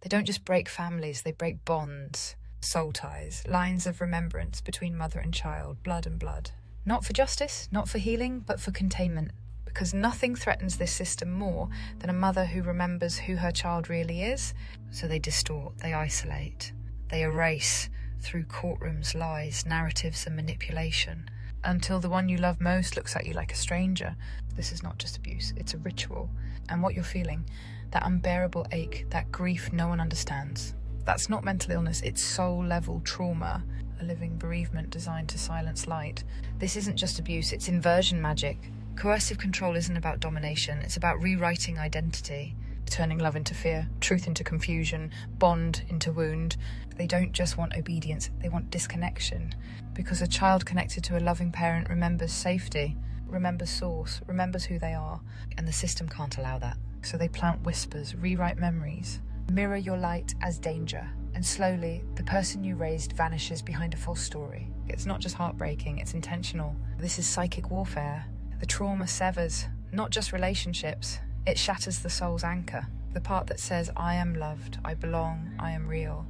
They don't just break families, they break bonds, soul ties, lines of remembrance between mother and child, blood and blood. Not for justice, not for healing, but for containment. Because nothing threatens this system more than a mother who remembers who her child really is. So they distort, they isolate, they erase through courtrooms, lies, narratives and manipulation, until the one you love most looks at you like a stranger. This is not just abuse, it's a ritual. And what you're feeling, that unbearable ache, that grief no one understands, that's not mental illness, it's soul-level trauma, a living bereavement designed to silence light. This isn't just abuse, it's inversion magic. Coercive control isn't about domination, it's about rewriting identity, turning love into fear, truth into confusion, bond into wound. They don't just want obedience, they want disconnection. Because a child connected to a loving parent remembers safety, remembers source, remembers who they are, and the system can't allow that. So they plant whispers, rewrite memories, mirror your light as danger, and slowly the person you raised vanishes behind a false story. It's not just heartbreaking, it's intentional. This is psychic warfare. The trauma severs, not just relationships, it shatters the soul's anchor. The part that says, I am loved, I belong, I am real.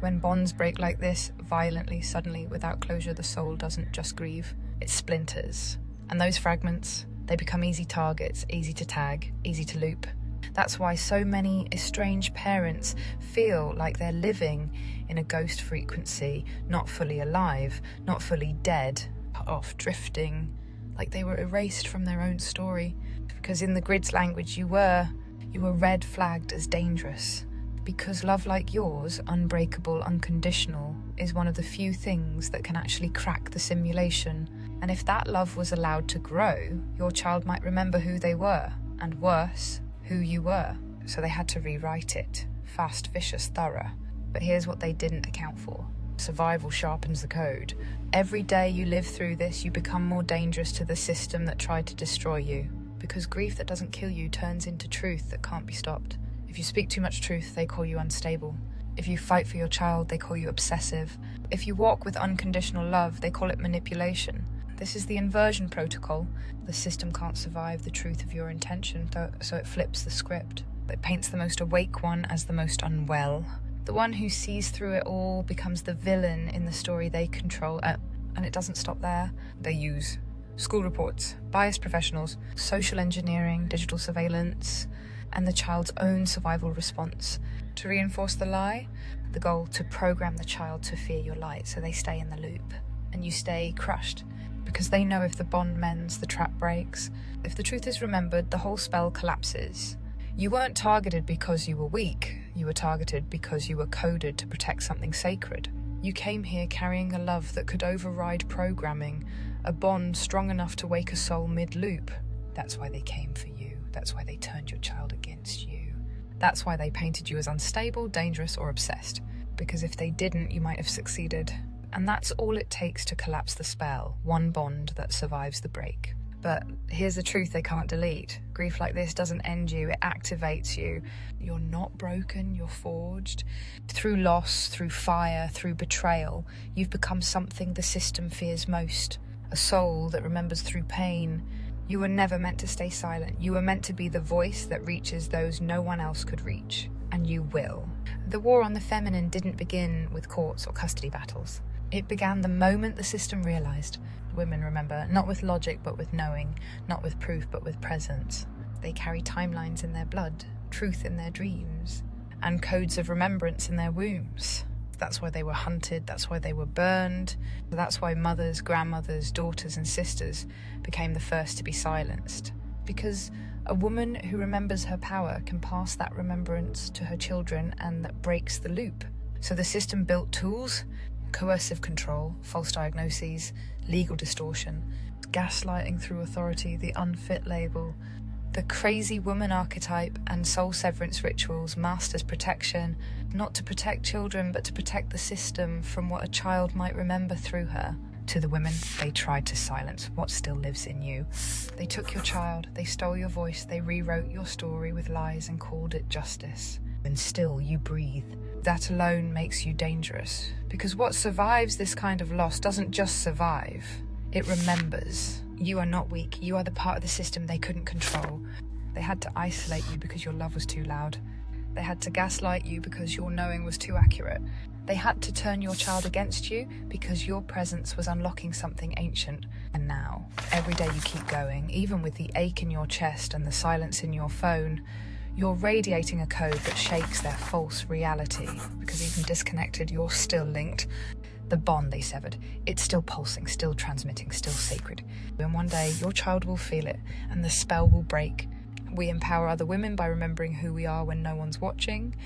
When bonds break like this, violently, suddenly, without closure, the soul doesn't just grieve, it splinters. And those fragments, they become easy targets, easy to tag, easy to loop. That's why so many estranged parents feel like they're living in a ghost frequency, not fully alive, not fully dead, off drifting, like they were erased from their own story. Because in the grid's language, you were red flagged as dangerous. Because love like yours, unbreakable, unconditional, is one of the few things that can actually crack the simulation. And if that love was allowed to grow, your child might remember who they were, and worse, who you were. So they had to rewrite it. Fast, vicious, thorough. But here's what they didn't account for. Survival sharpens the code. Every day you live through this, you become more dangerous to the system that tried to destroy you. Because grief that doesn't kill you turns into truth that can't be stopped. If you speak too much truth, they call you unstable. If you fight for your child, they call you obsessive. If you walk with unconditional love, they call it manipulation. This is the inversion protocol. The system can't survive the truth of your intention, so it flips the script. It paints the most awake one as the most unwell. The one who sees through it all becomes the villain in the story they control, and it doesn't stop there. They use school reports, biased professionals, social engineering, digital surveillance, and the child's own survival response to reinforce the lie. The goal to program the child to fear your light so they stay in the loop, and you stay crushed. Because they know if the bond mends, the trap breaks. If the truth is remembered, the whole spell collapses. You weren't targeted because you were weak. You were targeted because you were coded to protect something sacred. You came here carrying a love that could override programming, a bond strong enough to wake a soul mid-loop. That's why they came for you. That's why they turned your child against you. That's why they painted you as unstable, dangerous, or obsessed. Because if they didn't, you might have succeeded. And that's all it takes to collapse the spell, one bond that survives the break. But here's the truth they can't delete. Grief like this doesn't end you, it activates you. You're not broken, you're forged. Through loss, through fire, through betrayal, you've become something the system fears most. A soul that remembers through pain. You were never meant to stay silent. You were meant to be the voice that reaches those no one else could reach. And you will. The war on the feminine didn't begin with courts or custody battles. It began the moment the system realised. Women, remember, not with logic but with knowing, not with proof but with presence. They carry timelines in their blood, truth in their dreams, and codes of remembrance in their wombs. That's why they were hunted, that's why they were burned, that's why mothers, grandmothers, daughters and sisters became the first to be silenced. Because a woman who remembers her power can pass that remembrance to her children, and that breaks the loop. So the system built tools, coercive control, false diagnoses, legal distortion, gaslighting through authority, the unfit label, the crazy woman archetype and soul severance rituals, master's protection, not to protect children but to protect the system from what a child might remember through her. To the women, they tried to silence what still lives in you. They took your child, they stole your voice, they rewrote your story with lies and called it justice. And still you breathe. That alone makes you dangerous. Because what survives this kind of loss doesn't just survive, it remembers. You are not weak, you are the part of the system they couldn't control. They had to isolate you because your love was too loud. They had to gaslight you because your knowing was too accurate. They had to turn your child against you because your presence was unlocking something ancient. And now, every day you keep going, even with the ache in your chest and the silence in your phone, you're radiating a code that shakes their false reality. Because even disconnected, you're still linked. The bond they severed, it's still pulsing, still transmitting, still sacred. And one day, your child will feel it, and the spell will break. We empower other women by remembering who we are when no one's watching.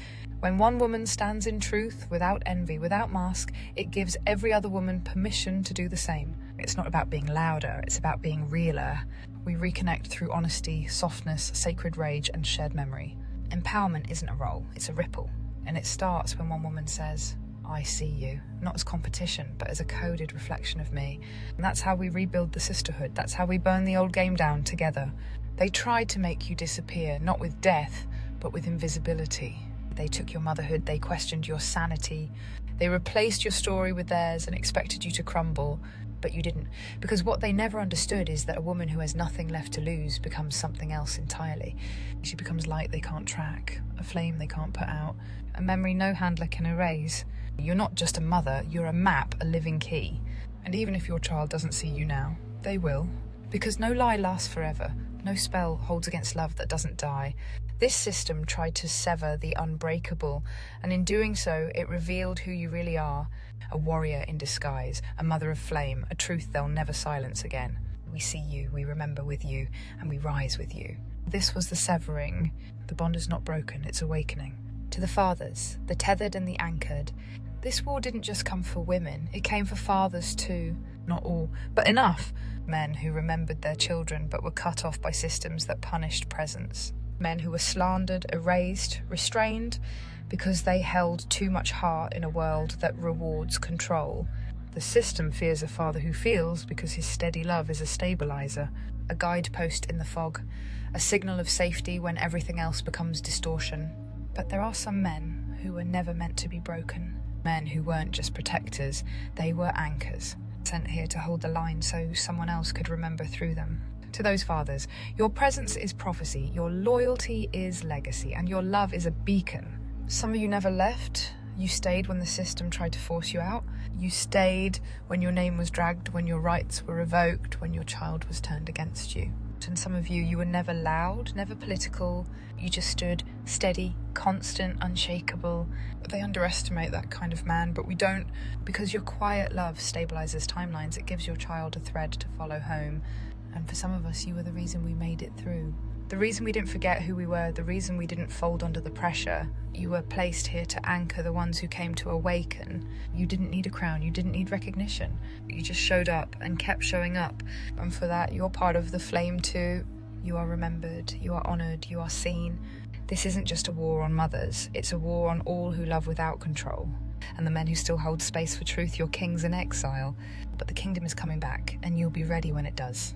When one woman stands in truth, without envy, without mask, it gives every other woman permission to do the same. It's not about being louder, it's about being realer. We reconnect through honesty, softness, sacred rage, and shared memory. Empowerment isn't a role, it's a ripple. And it starts when one woman says, I see you, not as competition, but as a coded reflection of me. And that's how we rebuild the sisterhood. That's how we burn the old game down together. They tried to make you disappear, not with death, but with invisibility. They took your motherhood, they questioned your sanity. They replaced your story with theirs and expected you to crumble, but you didn't. Because what they never understood is that a woman who has nothing left to lose becomes something else entirely. She becomes light they can't track, a flame they can't put out, a memory no handler can erase. You're not just a mother, you're a map, a living key. And even if your child doesn't see you now, they will. Because no lie lasts forever. No spell holds against love that doesn't die. This system tried to sever the unbreakable, and in doing so, it revealed who you really are. A warrior in disguise, a mother of flame, a truth they'll never silence again. We see you, we remember with you, and we rise with you. This was the severing. The bond is not broken, it's awakening. To the fathers, the tethered and the anchored, this war didn't just come for women, it came for fathers too. Not all, but enough. Men who remembered their children but were cut off by systems that punished presence. Men who were slandered, erased, restrained because they held too much heart in a world that rewards control. The system fears a father who feels because his steady love is a stabilizer, a guidepost in the fog, a signal of safety when everything else becomes distortion. But there are some men who were never meant to be broken. Men who weren't just protectors, they were anchors. Sent here to hold the line so someone else could remember through them. To those fathers, your presence is prophecy, your loyalty is legacy, and your love is a beacon. Some of you never left. You stayed when the system tried to force you out. You stayed when your name was dragged, when your rights were revoked, when your child was turned against you. And some of you were never loud, never political. You just stood steady, constant, unshakable. They underestimate that kind of man, but we don't, because your quiet love stabilizes timelines. It gives your child a thread to follow home. And for some of us, you were the reason we made it through. The reason we didn't forget who we were, the reason we didn't fold under the pressure. You were placed here to anchor the ones who came to awaken. You didn't need a crown, you didn't need recognition. You just showed up and kept showing up. And for that, you're part of the flame too. You are remembered, you are honoured, you are seen. This isn't just a war on mothers, it's a war on all who love without control. And the men who still hold space for truth, your kings in exile. But the kingdom is coming back, and you'll be ready when it does.